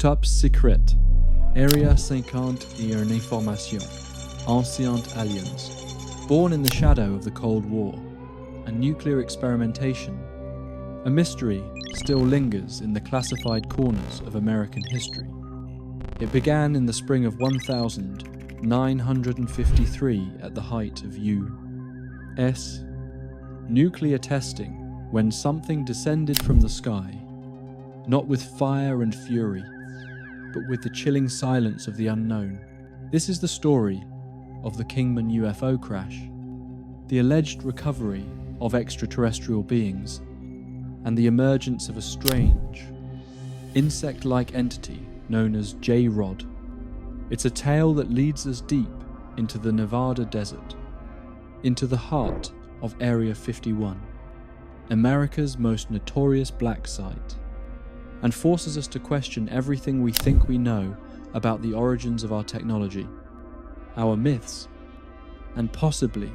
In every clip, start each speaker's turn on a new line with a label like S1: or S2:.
S1: Top Secret, Area 50 et une information, Ancient Aliens. Born in the shadow of the Cold War and nuclear experimentation, a mystery still lingers in the classified corners of American history. It began in the spring of 1953 at the height of U.S. nuclear testing, when something descended from the sky, not with fire and fury, but with the chilling silence of the unknown. This is the story of the Kingman UFO crash, the alleged recovery of extraterrestrial beings, and the emergence of a strange, insect-like entity known as J-Rod. It's a tale that leads us deep into the Nevada desert, into the heart of Area 51, America's most notorious black site, and forces us to question everything we think we know about the origins of our technology, our myths, and possibly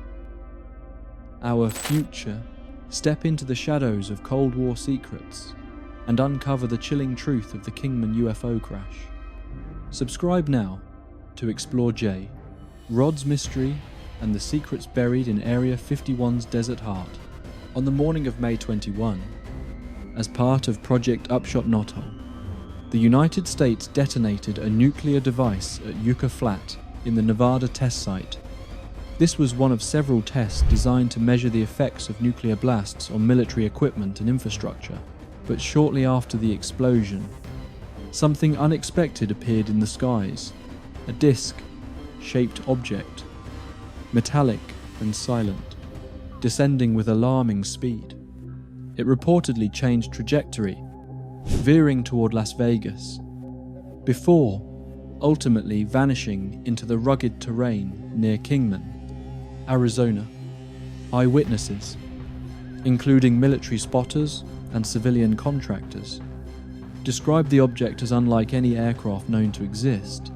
S1: our future. Step into the shadows of Cold War secrets and uncover the chilling truth of the Kingman UFO crash. Subscribe now to explore J. Rod's mystery and the secrets buried in Area 51's desert heart. On the morning of May 21, as part of Project Upshot Knothole, the United States detonated a nuclear device at Yucca Flat in the Nevada test site. This was one of several tests designed to measure the effects of nuclear blasts on military equipment and infrastructure. But shortly after the explosion, something unexpected appeared in the skies. A disc-shaped object, metallic and silent, descending with alarming speed. It reportedly changed trajectory, veering toward Las Vegas, before ultimately vanishing into the rugged terrain near Kingman, Arizona. Eyewitnesses, including military spotters and civilian contractors, described the object as unlike any aircraft known to exist.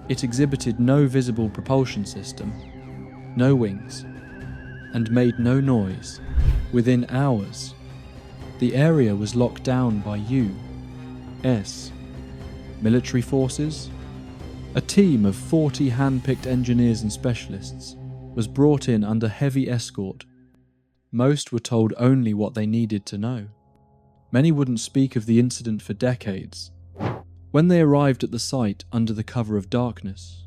S1: It exhibited no visible propulsion system, no wings, and made no noise. Within hours, the area was locked down by U.S. military forces. A team of 40 hand-picked engineers and specialists was brought in under heavy escort. Most were told only what they needed to know. Many wouldn't speak of the incident for decades. When they arrived at the site under the cover of darkness,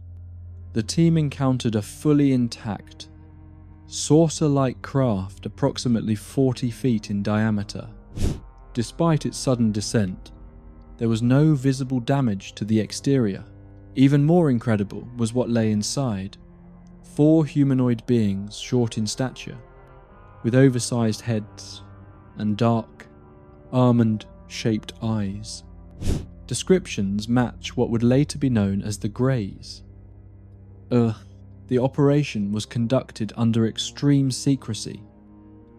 S1: the team encountered a fully intact, saucer-like craft approximately 40 feet in diameter. Despite its sudden descent, there was no visible damage to the exterior. Even more incredible was what lay inside. 4 humanoid beings short in stature, with oversized heads and dark, almond-shaped eyes. Descriptions match what would later be known as the Greys. The operation was conducted under extreme secrecy.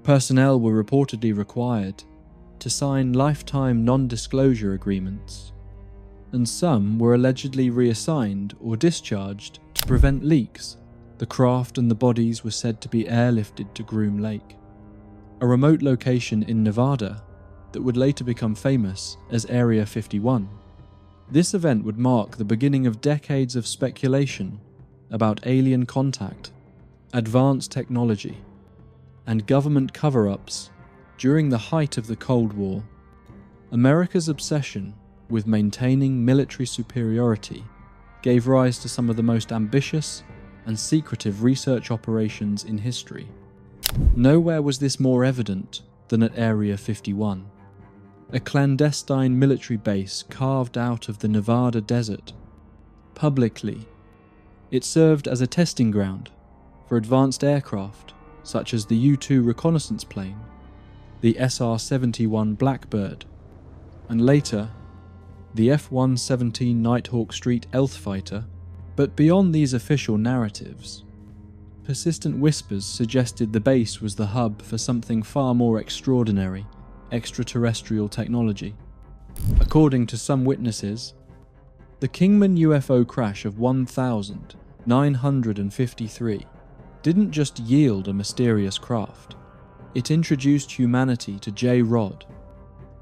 S1: Personnel were reportedly required to sign lifetime non-disclosure agreements, and some were allegedly reassigned or discharged to prevent leaks. The craft and the bodies were said to be airlifted to Groom Lake, a remote location in Nevada that would later become famous as Area 51. This event would mark the beginning of decades of speculation about alien contact, advanced technology, and government cover-ups. During the height of the Cold War, America's obsession with maintaining military superiority gave rise to some of the most ambitious and secretive research operations in history. Nowhere was this more evident than at Area 51, a clandestine military base carved out of the Nevada desert. Publicly, it served as a testing ground for advanced aircraft such as the U-2 reconnaissance plane, the SR-71 Blackbird, and later the F-117 Nighthawk Street Elf fighter. But beyond these official narratives, persistent whispers suggested the base was the hub for something far more extraordinary: extraterrestrial technology. According to some witnesses, the Kingman UFO crash of 1953 didn't just yield a mysterious craft. It introduced humanity to J-Rod,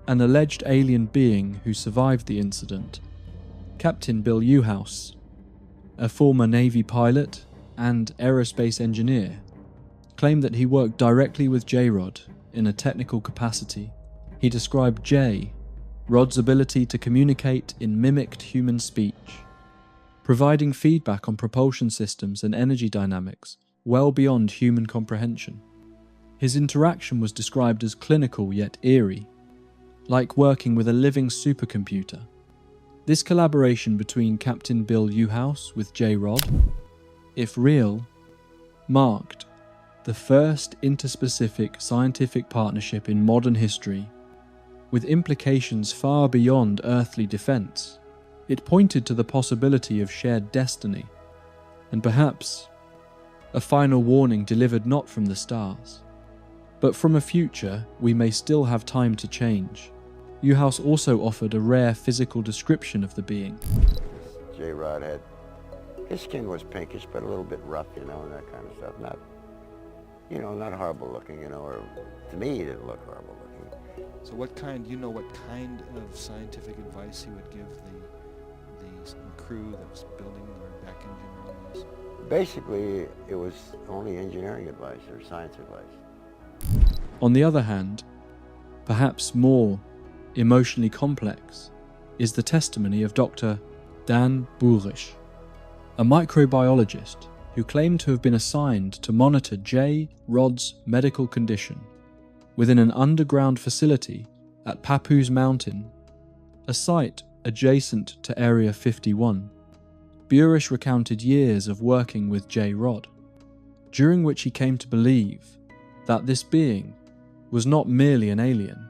S1: an alleged alien being who survived the incident Captain Bill Uhouse, a former Navy pilot and aerospace engineer, claimed that he worked directly with J-Rod in a technical capacity. He described Rod's ability to communicate in mimicked human speech, providing feedback on propulsion systems and energy dynamics well beyond human comprehension. His interaction was described as clinical yet eerie, like working with a living supercomputer. This collaboration between Captain Bill Uhouse with J-Rod, if real, marked the first interspecific scientific partnership in modern history, with implications far beyond earthly defense. It pointed to the possibility of shared destiny, and perhaps a final warning delivered not from the stars, but from a future we may still have time to change. Uhouse also offered a rare physical description of the being.
S2: J-Rod had, his skin was pinkish, but a little bit rough, and that kind of stuff. Not horrible looking, or to me, he didn't look horrible looking.
S3: So what kind of scientific advice he would give the crew that was building their back engine on these?
S2: Basically, it was only engineering advice or science advice.
S1: On the other hand, perhaps more emotionally complex is the testimony of Dr. Dan Burisch, a microbiologist who claimed to have been assigned to monitor J-Rod's medical condition within an underground facility at Papoose Mountain, a site adjacent to Area 51. Burisch recounted years of working with J-Rod, during which he came to believe that this being was not merely an alien,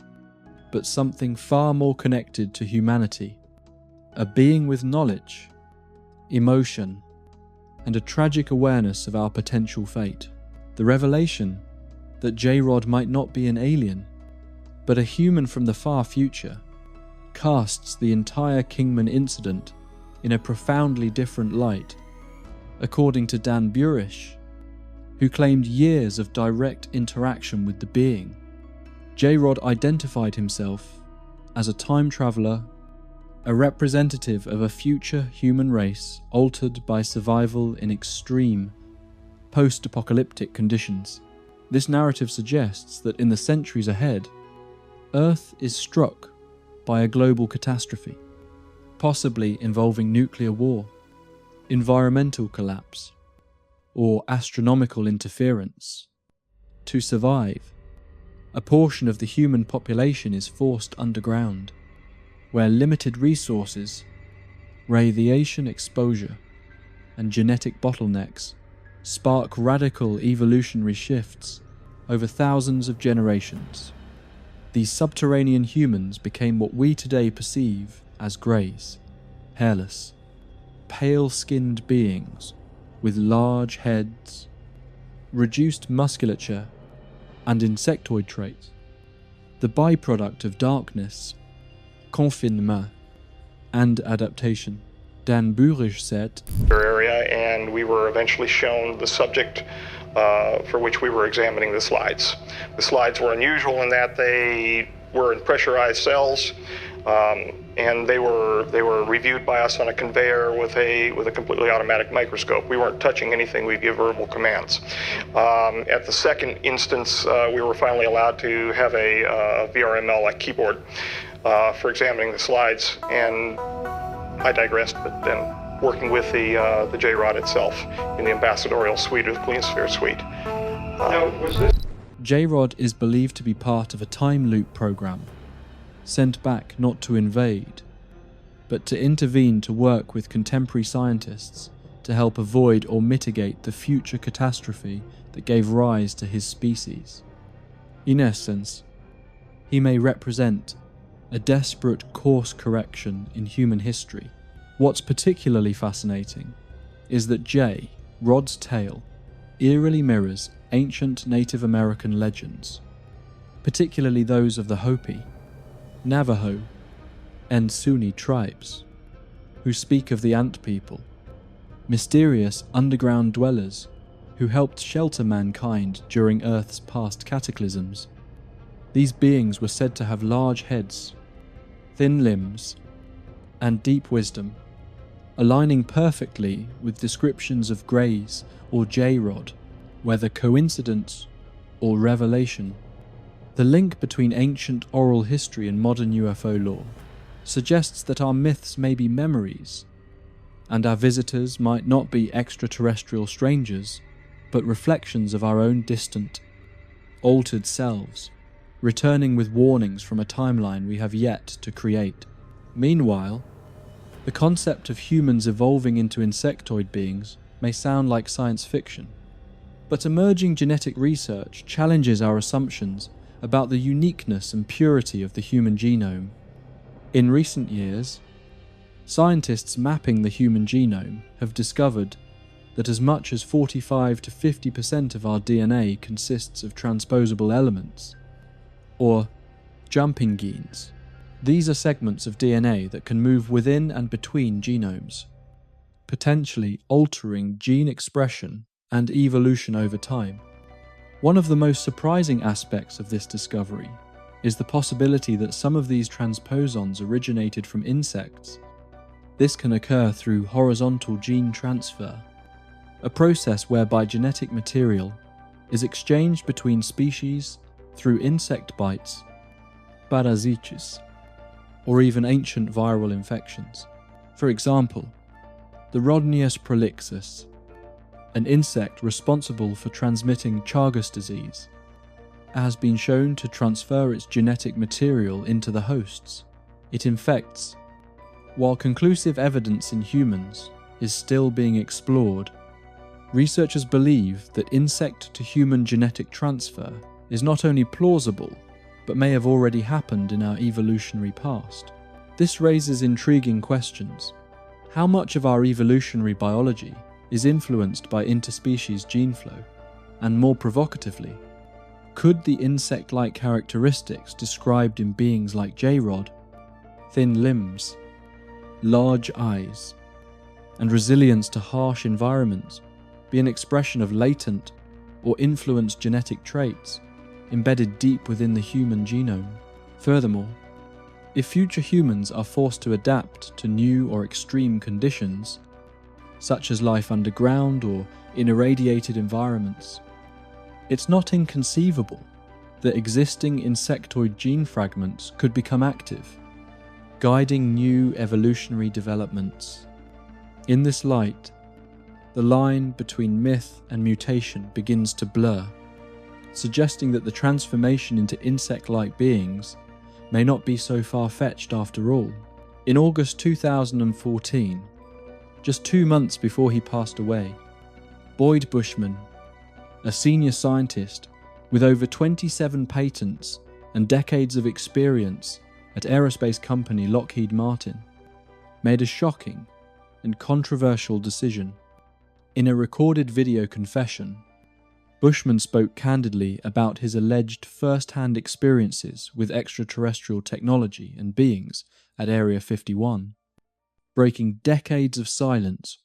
S1: but something far more connected to humanity, a being with knowledge, emotion, and a tragic awareness of our potential fate. The revelation that J-Rod might not be an alien, but a human from the far future, casts the entire Kingman incident in a profoundly different light. According to Dan Burisch, who claimed years of direct interaction with the being, J-Rod identified himself as a time traveler, a representative of a future human race altered by survival in extreme, post-apocalyptic conditions. This narrative suggests that in the centuries ahead, Earth is struck by a global catastrophe, possibly involving nuclear war, environmental collapse, or astronomical interference. To survive, a portion of the human population is forced underground, where limited resources, radiation exposure, and genetic bottlenecks spark radical evolutionary shifts over thousands of generations. These subterranean humans became what we today perceive as greys, hairless, pale-skinned beings with large heads, reduced musculature, and insectoid traits, the byproduct of darkness, confinement, and adaptation. Dan Burisch said,
S4: area, and we were eventually shown the subject for which we were examining the slides. The slides were unusual in that they were in pressurized cells, and they were reviewed by us on a conveyor with a completely automatic microscope. We weren't touching anything. We'd give verbal commands. At the second instance, we were finally allowed to have a VRML like keyboard for examining the slides, and I digressed, but then working with the J-Rod itself in the ambassadorial suite or the Clean Sphere suite.
S1: J-Rod is believed to be part of a time loop program, sent back not to invade, but to intervene to work with contemporary scientists to help avoid or mitigate the future catastrophe that gave rise to his species. In essence, he may represent a desperate course correction in human history. What's particularly fascinating is that J-Rod's tale eerily mirrors ancient Native American legends, particularly those of the Hopi, Navajo, and Sunni tribes, who speak of the Ant People, mysterious underground dwellers who helped shelter mankind during Earth's past cataclysms. These beings were said to have large heads, thin limbs, and deep wisdom, aligning perfectly with descriptions of Greys or J-Rod, whether coincidence or revelation. The link between ancient oral history and modern UFO lore suggests that our myths may be memories, and our visitors might not be extraterrestrial strangers, but reflections of our own distant, altered selves, returning with warnings from a timeline we have yet to create. Meanwhile, the concept of humans evolving into insectoid beings may sound like science fiction, but emerging genetic research challenges our assumptions about the uniqueness and purity of the human genome. In recent years, scientists mapping the human genome have discovered that as much as 45 to 50% of our DNA consists of transposable elements, or jumping genes. These are segments of DNA that can move within and between genomes, potentially altering gene expression and evolution over time. One of the most surprising aspects of this discovery is the possibility that some of these transposons originated from insects. This can occur through horizontal gene transfer, a process whereby genetic material is exchanged between species through insect bites, parasites, or even ancient viral infections. For example, the Rhodnius prolixus, an insect responsible for transmitting Chagas disease, has been shown to transfer its genetic material into the hosts it infects. While conclusive evidence in humans is still being explored, researchers believe that insect-to-human genetic transfer is not only plausible, but may have already happened in our evolutionary past. This raises intriguing questions. How much of our evolutionary biology is influenced by interspecies gene flow? And more provocatively, could the insect-like characteristics described in beings like J-Rod, thin limbs, large eyes, and resilience to harsh environments, be an expression of latent or influenced genetic traits embedded deep within the human genome? Furthermore, if future humans are forced to adapt to new or extreme conditions, such as life underground or in irradiated environments, it's not inconceivable that existing insectoid gene fragments could become active, guiding new evolutionary developments. In this light, the line between myth and mutation begins to blur, suggesting that the transformation into insect-like beings may not be so far-fetched after all. In August 2014, just 2 months before he passed away, Boyd Bushman, a senior scientist with over 27 patents and decades of experience at aerospace company Lockheed Martin, made a shocking and controversial decision. In a recorded video confession, Bushman spoke candidly about his alleged first-hand experiences with extraterrestrial technology and beings at Area 51, breaking decades of silence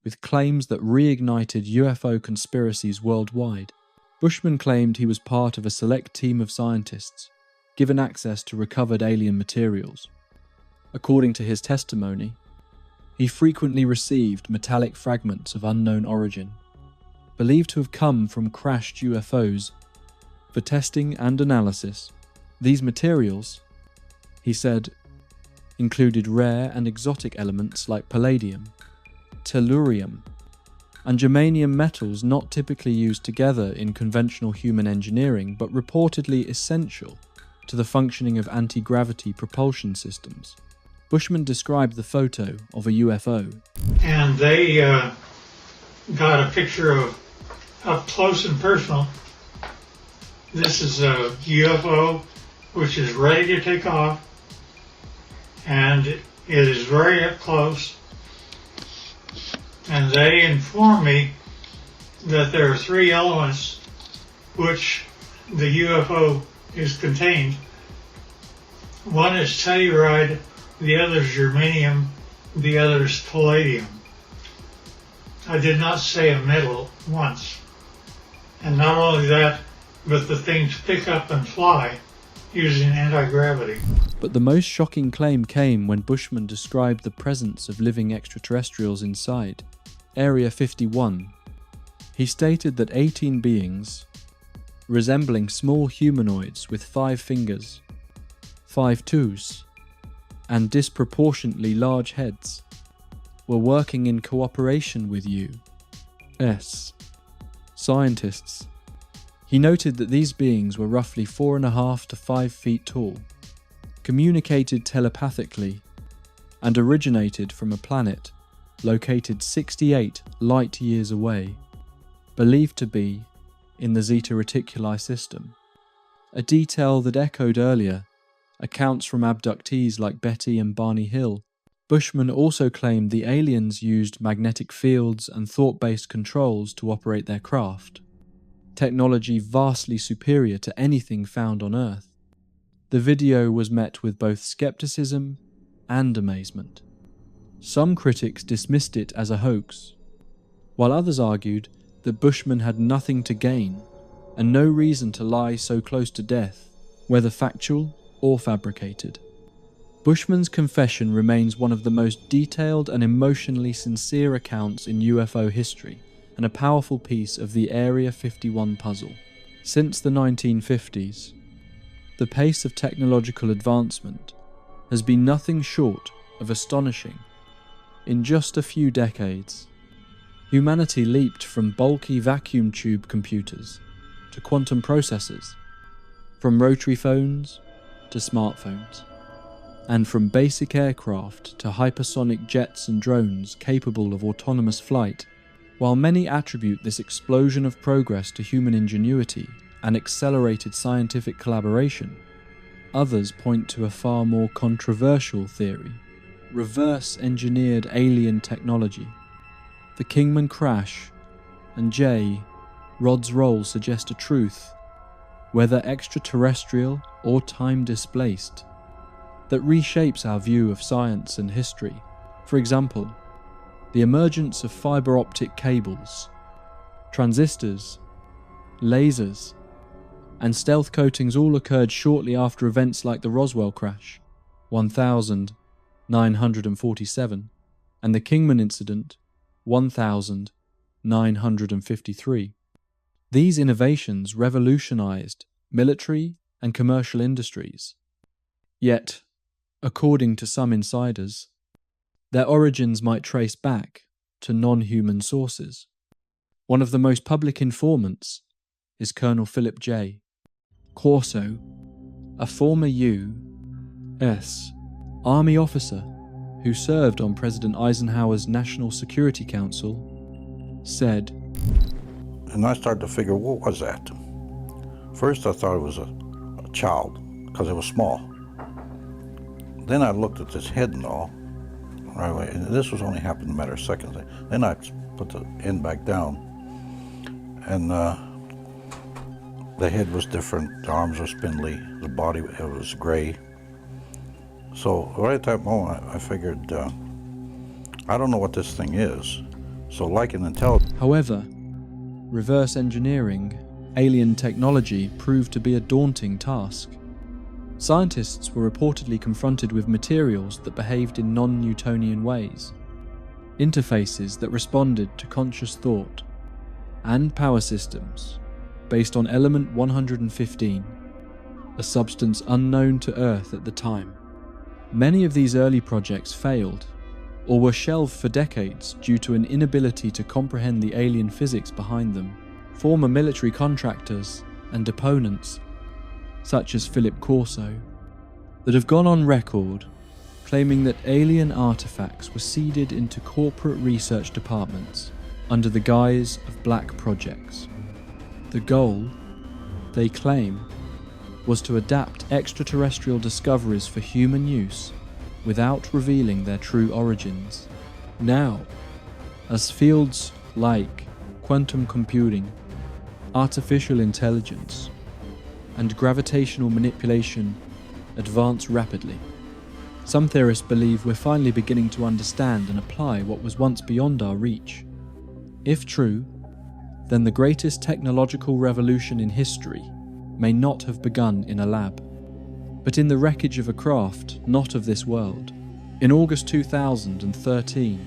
S1: with claims that reignited UFO conspiracies worldwide. Bushman claimed he was part of a select team of scientists given access to recovered alien materials. According to his testimony, he frequently received metallic fragments of unknown origin, believed to have come from crashed UFOs, for testing and analysis. These materials, he said, included rare and exotic elements like palladium, tellurium, and germanium metals not typically used together in conventional human engineering, but reportedly essential to the functioning of anti-gravity propulsion systems. Bushman described the photo of a UFO.
S5: And they got a picture of up close and personal. This is a UFO which is ready to take off, and it is very up close. And they informed me that there are 3 elements which the UFO is contained. One is telluride, the other is germanium, the other is palladium. I did not say a metal once. And not only that, but the things pick up and fly using anti-gravity.
S1: But the most shocking claim came when Bushman described the presence of living extraterrestrials inside Area 51. He stated that 18 beings, resembling small humanoids with 5 fingers, 5 toes, and disproportionately large heads, were working in cooperation with U.S. scientists. He noted that these beings were roughly 4.5 to 5 feet tall, communicated telepathically, and originated from a planet located 68 light years away, believed to be in the Zeta Reticuli system. A detail that echoed earlier accounts from abductees like Betty and Barney Hill. Bushman also claimed the aliens used magnetic fields and thought-based controls to operate their craft, technology vastly superior to anything found on Earth. The video was met with both skepticism and amazement. Some critics dismissed it as a hoax, while others argued that Bushman had nothing to gain and no reason to lie so close to death, whether factual or fabricated. Bushman's confession remains one of the most detailed and emotionally sincere accounts in UFO history, and a powerful piece of the Area 51 puzzle. Since the 1950s, the pace of technological advancement has been nothing short of astonishing. In just a few decades, humanity leaped from bulky vacuum tube computers to quantum processors, from rotary phones to smartphones, and from basic aircraft to hypersonic jets and drones capable of autonomous flight. While many attribute this explosion of progress to human ingenuity and accelerated scientific collaboration, others point to a far more controversial theory: reverse-engineered alien technology. The Kingman crash and J. Rod's role suggest a truth, whether extraterrestrial or time-displaced, that reshapes our view of science and history. For example, the emergence of fiber optic cables, transistors, lasers, and stealth coatings all occurred shortly after events like the Roswell crash, 1947, and the Kingman incident, 1953. These innovations revolutionized military and commercial industries. Yet, according to some insiders, their origins might trace back to non-human sources. One of the most public informants is Colonel Philip J. Corso, a former U.S. Army officer who served on President Eisenhower's National Security Council, said,
S6: and I started to figure, what was that? First I thought it was a child, because it was small. Then I looked at its head and all, right away, and this was only happened in a matter of seconds. Then I put the end back down, and the head was different, the arms were spindly, the body it was gray. So right at that moment, I figured, I don't know what this thing is. So like an intelligence.
S1: However, reverse engineering alien technology proved to be a daunting task. Scientists were reportedly confronted with materials that behaved in non-Newtonian ways, interfaces that responded to conscious thought, and power systems based on element 115, a substance unknown to Earth at the time. Many of these early projects failed, or were shelved for decades due to an inability to comprehend the alien physics behind them. Former military contractors and opponents, such as Philip Corso, that have gone on record claiming that alien artifacts were seeded into corporate research departments under the guise of black projects. The goal, they claim, was to adapt extraterrestrial discoveries for human use without revealing their true origins. Now, as fields like quantum computing, artificial intelligence, and gravitational manipulation advance rapidly, some theorists believe we're finally beginning to understand and apply what was once beyond our reach. If true, then the greatest technological revolution in history may not have begun in a lab. but in the wreckage of a craft not of this world. In August 2013,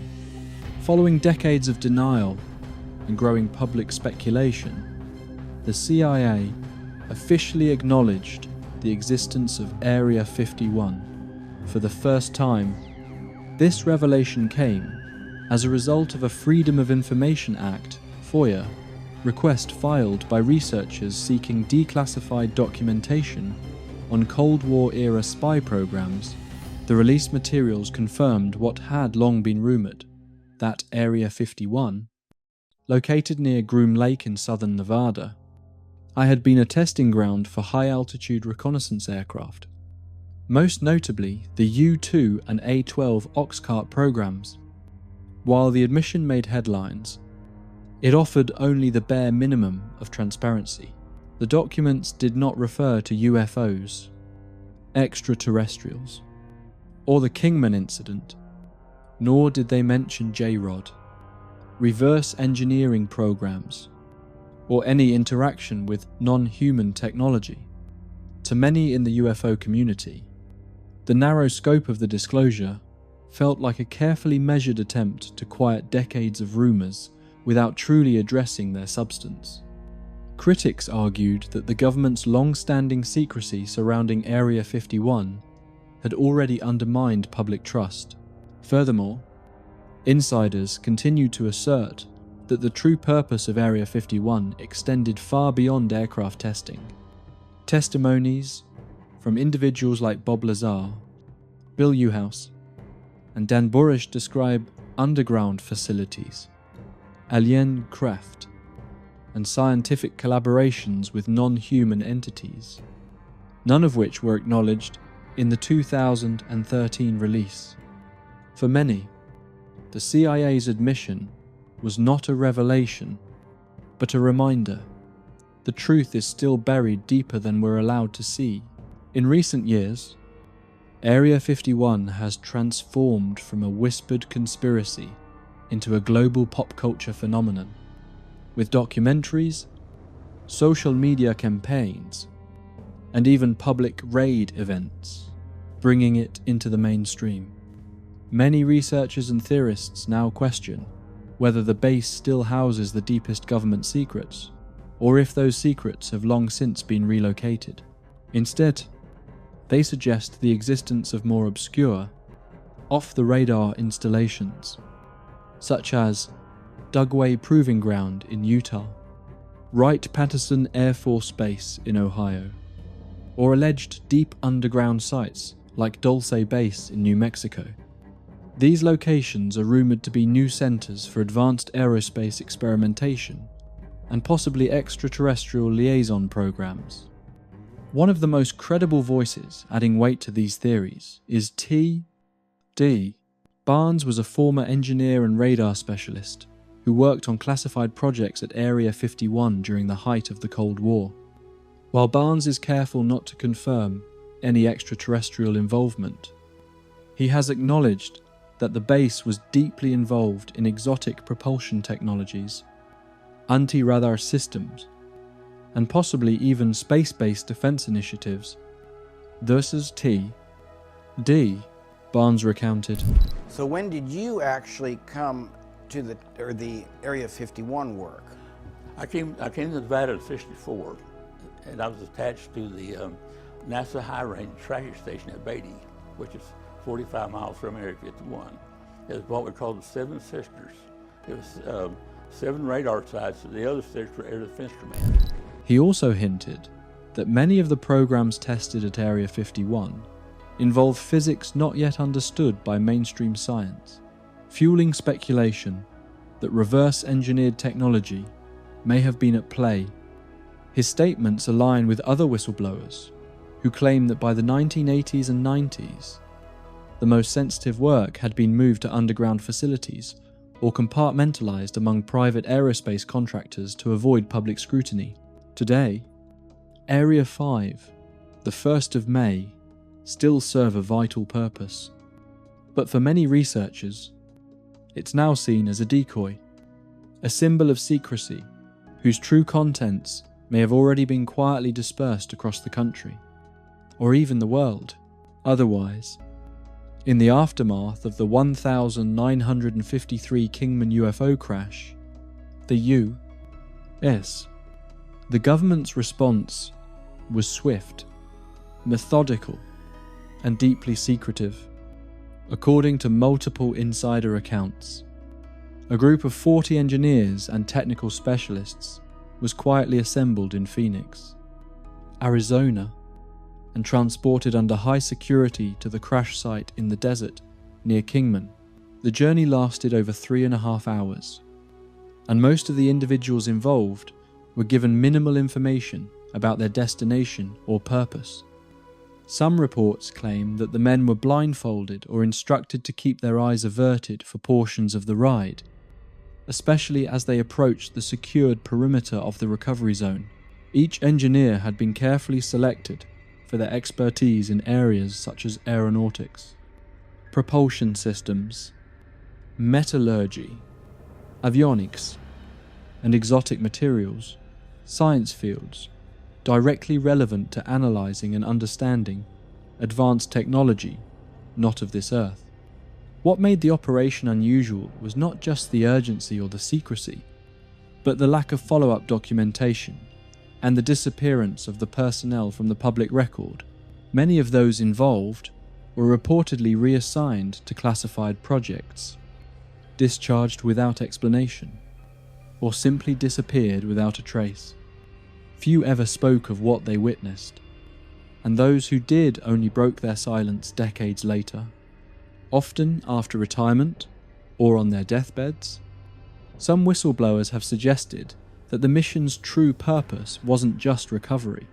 S1: following decades of denial and growing public speculation, the CIA officially acknowledged the existence of Area 51 for the first time. This revelation came as a result of a Freedom of Information Act (FOIA) request filed by researchers seeking declassified documentation on Cold War-era spy programs. The released materials confirmed what had long been rumored, that Area 51, located near Groom Lake in southern Nevada, had been a testing ground for high-altitude reconnaissance aircraft, most notably the U-2 and A-12 Oxcart programs. While the admission made headlines, it offered only the bare minimum of transparency. The documents did not refer to UFOs, extraterrestrials, or the Kingman incident, nor did they mention J-Rod, reverse engineering programs, or any interaction with non-human technology. To many in the UFO community, the narrow scope of the disclosure felt like a carefully measured attempt to quiet decades of rumours without truly addressing their substance. Critics argued that the government's long-standing secrecy surrounding Area 51 had already undermined public trust. Furthermore, insiders continued to assert that the true purpose of Area 51 extended far beyond aircraft testing. Testimonies from individuals like Bob Lazar, Bill Uhouse, and Dan Burisch describe underground facilities, alien craft, and scientific collaborations with non-human entities, none of which were acknowledged in the 2013 release. For many, the CIA's admission was not a revelation, but a reminder. The truth is still buried deeper than we're allowed to see. In recent years, Area 51 has transformed from a whispered conspiracy into a global pop culture phenomenon, with documentaries, social media campaigns, and even public raid events, bringing it into the mainstream. Many researchers and theorists now question whether the base still houses the deepest government secrets, or if those secrets have long since been relocated. Instead, they suggest the existence of more obscure, off-the-radar installations, such as Dugway Proving Ground in Utah, Wright-Patterson Air Force Base in Ohio, or alleged deep underground sites like Dulce Base in New Mexico. These locations are rumored to be new centers for advanced aerospace experimentation and possibly extraterrestrial liaison programs. One of the most credible voices adding weight to these theories is T.D. Barnes was a former engineer and radar specialist who worked on classified projects at Area 51 during the height of the Cold War. While Barnes is careful not to confirm any extraterrestrial involvement, he has acknowledged that the base was deeply involved in exotic propulsion technologies, anti-radar systems, and possibly even space-based defense initiatives. Thus as T.D. Barnes recounted.
S7: So when did you actually come to the Area 51 work?
S8: I came to Nevada in '64, and I was attached to the NASA High Range Tracking Station at Beatty, which is 45 miles from Area 51. It was what we called the Seven Sisters. It was 7 radar sites, and the other 6 were air defense commands.
S1: He also hinted that many of the programs tested at Area 51 involve physics not yet understood by mainstream science, fueling speculation that reverse-engineered technology may have been at play. His statements align with other whistleblowers who claim that by the 1980s and 90s, the most sensitive work had been moved to underground facilities or compartmentalized among private aerospace contractors to avoid public scrutiny. Today, Area 5, the 1st of May, still serve a vital purpose. But for many researchers, it's now seen as a decoy, a symbol of secrecy whose true contents may have already been quietly dispersed across the country. or even the world, otherwise. In the aftermath of the 1953 Kingman UFO crash, the U.S., the government's response was swift, methodical, and deeply secretive. According to multiple insider accounts, a group of 40 engineers and technical specialists was quietly assembled in Phoenix, Arizona, and transported under high security to the crash site in the desert near Kingman. The journey lasted over 3.5 hours, and most of the individuals involved were given minimal information about their destination or purpose. Some reports claim that the men were blindfolded or instructed to keep their eyes averted for portions of the ride, especially as they approached the secured perimeter of the recovery zone. Each engineer had been carefully selected for their expertise in areas such as aeronautics, propulsion systems, metallurgy, avionics, and exotic materials, science fields directly relevant to analysing and understanding advanced technology not of this earth. What made the operation unusual was not just the urgency or the secrecy, but the lack of follow-up documentation and the disappearance of the personnel from the public record. Many of those involved were reportedly reassigned to classified projects, discharged without explanation, or simply disappeared without a trace. Few ever spoke of what they witnessed, and those who did only broke their silence decades later, often after retirement or on their deathbeds. Some whistleblowers have suggested that the mission's true purpose wasn't just recovery,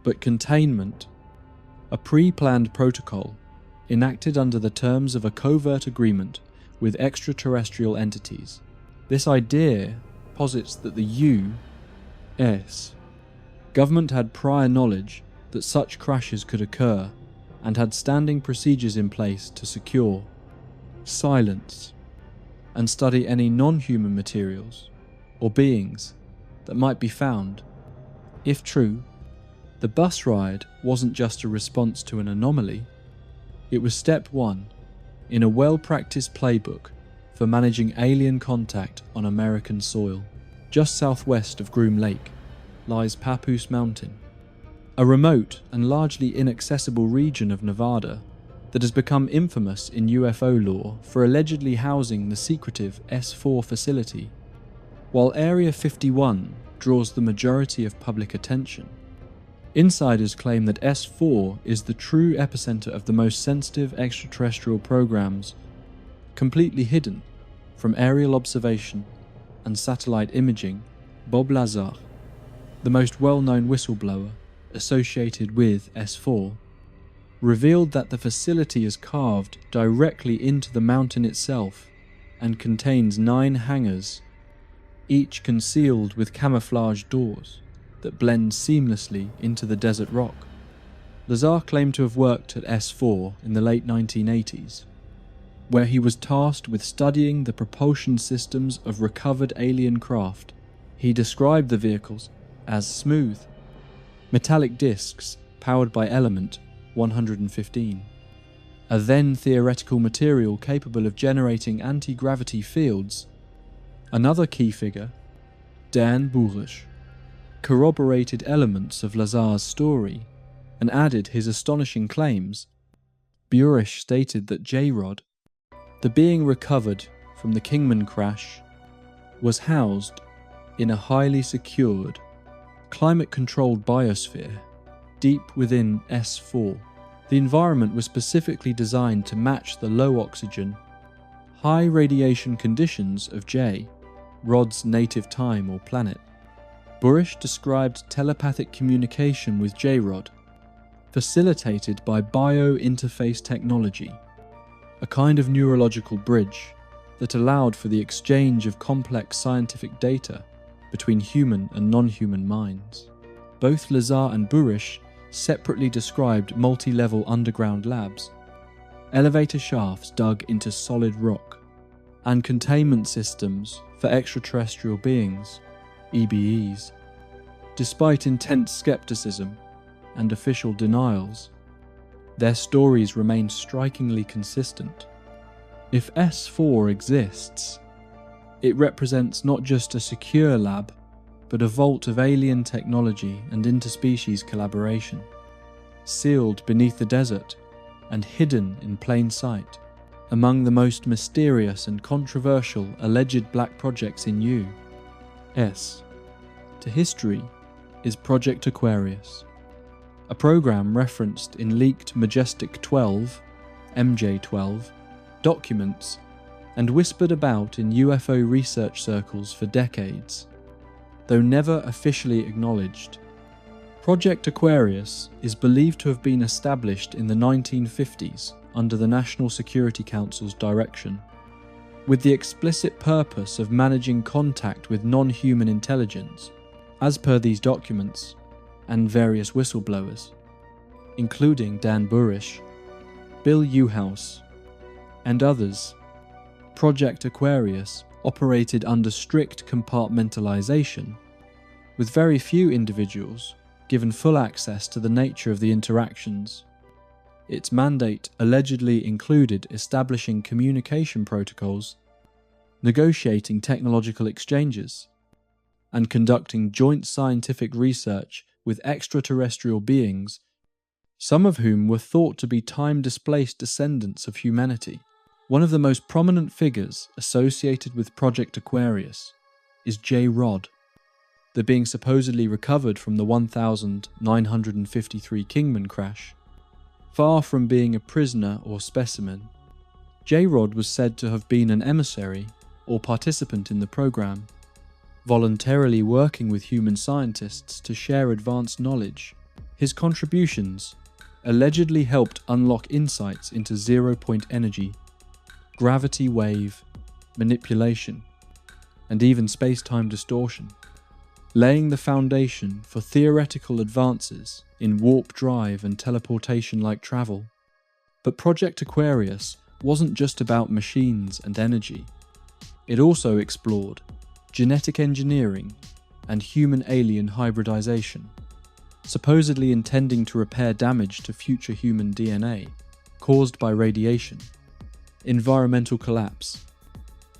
S1: but containment, a pre-planned protocol enacted under the terms of a covert agreement with extraterrestrial entities. This idea posits that the U.S. government had prior knowledge that such crashes could occur and had standing procedures in place to secure, silence, and study any non-human materials or beings that might be found. If true, the bus ride wasn't just a response to an anomaly, it was step one in a well-practiced playbook for managing alien contact on American soil. Just southwest of Groom Lake lies Papoose Mountain, a remote and largely inaccessible region of Nevada that has become infamous in UFO lore for allegedly housing the secretive S4 facility. While Area 51 draws the majority of public attention, insiders claim that S4 is the true epicenter of the most sensitive extraterrestrial programs, completely hidden from aerial observation and satellite imaging. Bob Lazar, the most well-known whistleblower associated with S4, revealed that the facility is carved directly into the mountain itself and contains 9 hangars, each concealed with camouflage doors that blend seamlessly into the desert rock. Lazar claimed to have worked at S4 in the late 1980s, where he was tasked with studying the propulsion systems of recovered alien craft. He described the vehicles as smooth, metallic discs powered by element 115, a then theoretical material capable of generating anti-gravity fields. Another key figure, Dan Burisch, corroborated elements of Lazar's story and added his astonishing claims. Burisch stated that J-Rod, the being recovered from the Kingman crash, was housed in a highly secured, climate-controlled biosphere deep within S4. The environment was specifically designed to match the low oxygen, high radiation conditions of J-Rod's native time or planet. Burisch described telepathic communication with J-Rod, facilitated by bio-interface technology, a kind of neurological bridge that allowed for the exchange of complex scientific data between human and non-human minds. Both Lazar and Burisch separately described multi-level underground labs, elevator shafts dug into solid rock, and containment systems for extraterrestrial beings, EBEs. Despite intense skepticism and official denials, their stories remain strikingly consistent. If S4 exists, it represents not just a secure lab, but a vault of alien technology and interspecies collaboration, sealed beneath the desert and hidden in plain sight. Among the most mysterious and controversial alleged black projects in U.S. to history is Project Aquarius, a program referenced in leaked Majestic 12, MJ12, documents and whispered about in UFO research circles for decades, though never officially acknowledged. Project Aquarius is believed to have been established in the 1950s under the National Security Council's direction, with the explicit purpose of managing contact with non-human intelligence, as per these documents and various whistleblowers, including Dan Burisch, Bill Uhouse, and others. Project Aquarius operated under strict compartmentalization, with very few individuals given full access to the nature of the interactions. Its mandate allegedly included establishing communication protocols, negotiating technological exchanges, and conducting joint scientific research with extraterrestrial beings, some of whom were thought to be time-displaced descendants of humanity. One of the most prominent figures associated with Project Aquarius is J. Rod. The being supposedly recovered from the 1953 Kingman crash. Far from being a prisoner or specimen, J. Rod was said to have been an emissary or participant in the program, voluntarily working with human scientists to share advanced knowledge. His contributions allegedly helped unlock insights into zero-point energy, gravity wave, manipulation, and even space-time distortion, laying the foundation for theoretical advances in warp drive and teleportation-like travel. But Project Aquarius wasn't just about machines and energy. It also explored genetic engineering and human-alien hybridization, supposedly intending to repair damage to future human DNA caused by radiation, environmental collapse,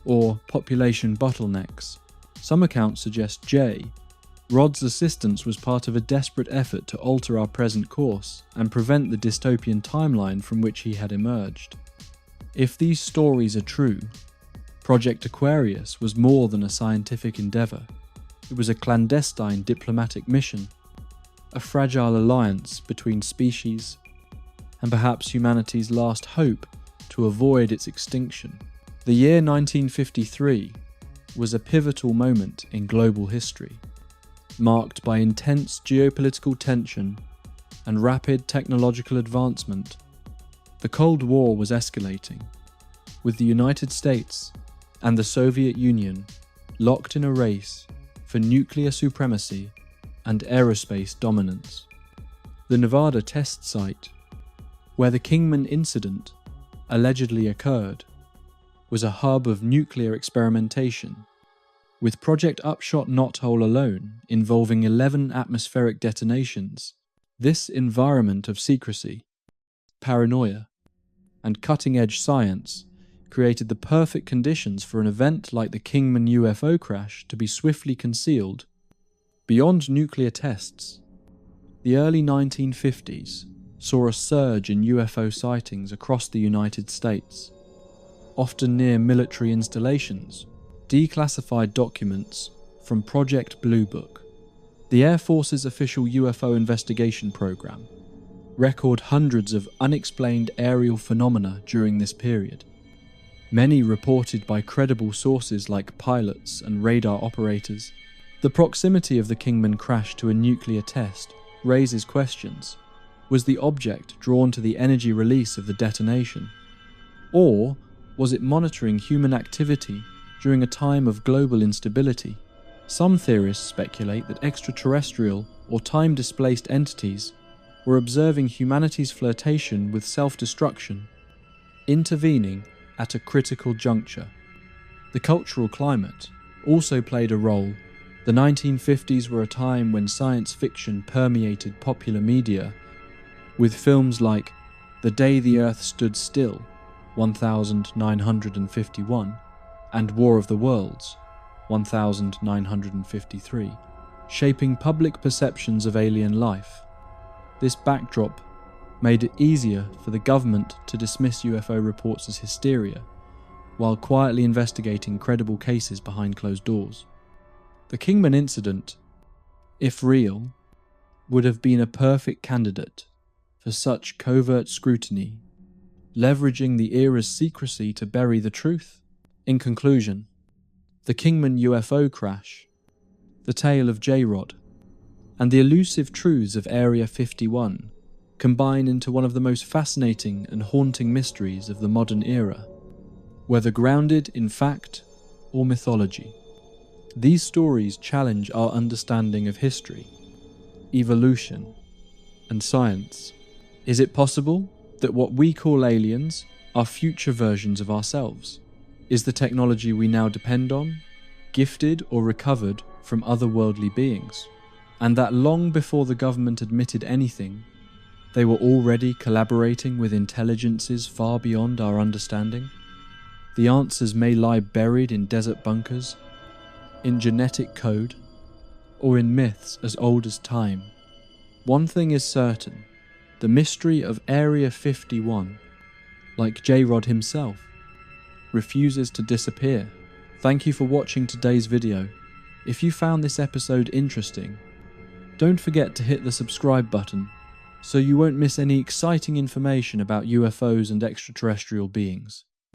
S1: or population bottlenecks. Some accounts suggest Rod's assistance was part of a desperate effort to alter our present course and prevent the dystopian timeline from which he had emerged. If these stories are true, Project Aquarius was more than a scientific endeavour. It was a clandestine diplomatic mission, a fragile alliance between species, and perhaps humanity's last hope to avoid its extinction. The year 1953 was a pivotal moment in global history, marked by intense geopolitical tension and rapid technological advancement. The Cold War was escalating, with the United States and the Soviet Union locked in a race for nuclear supremacy and aerospace dominance. The Nevada test site, where the Kingman incident allegedly occurred, was a hub of nuclear experimentation, with Project Upshot Knothole alone involving 11 atmospheric detonations. This environment of secrecy, paranoia, and cutting-edge science created the perfect conditions for an event like the Kingman UFO crash to be swiftly concealed. Beyond nuclear tests, the early 1950s saw a surge in UFO sightings across the United States, often near military installations. Declassified documents from Project Blue Book, the Air Force's official UFO investigation program, record hundreds of unexplained aerial phenomena during this period, many reported by credible sources like pilots and radar operators. The proximity of the Kingman crash to a nuclear test raises questions. Was the object drawn to the energy release of the detonation? Or was it monitoring human activity during a time of global instability? Some theorists speculate that extraterrestrial or time-displaced entities were observing humanity's flirtation with self-destruction, intervening at a critical juncture. The cultural climate also played a role The 1950s were a time when science fiction permeated popular media, with films like The Day the Earth Stood Still, 1951, and War of the Worlds, 1953, shaping public perceptions of alien life. This backdrop made it easier for the government to dismiss UFO reports as hysteria, while quietly investigating credible cases behind closed doors. The Kingman incident, if real, would have been a perfect candidate for such covert scrutiny, leveraging the era's secrecy to bury the truth. In conclusion, the Kingman UFO crash, the tale of J-Rod, and the elusive truths of Area 51 combine into one of the most fascinating and haunting mysteries of the modern era, whether grounded in fact or mythology. These stories challenge our understanding of history, evolution, and science. Is it possible that what we call aliens are future versions of ourselves? Is the technology we now depend on gifted or recovered from otherworldly beings? And that long before the government admitted anything, they were already collaborating with intelligences far beyond our understanding? The answers may lie buried in desert bunkers, in genetic code, or in myths as old as time. One thing is certain: the mystery of Area 51, like J-Rod himself, refuses to disappear. Thank you for watching today's video. If you found this episode interesting, don't forget to hit the subscribe button so you won't miss any exciting information about UFOs and extraterrestrial beings.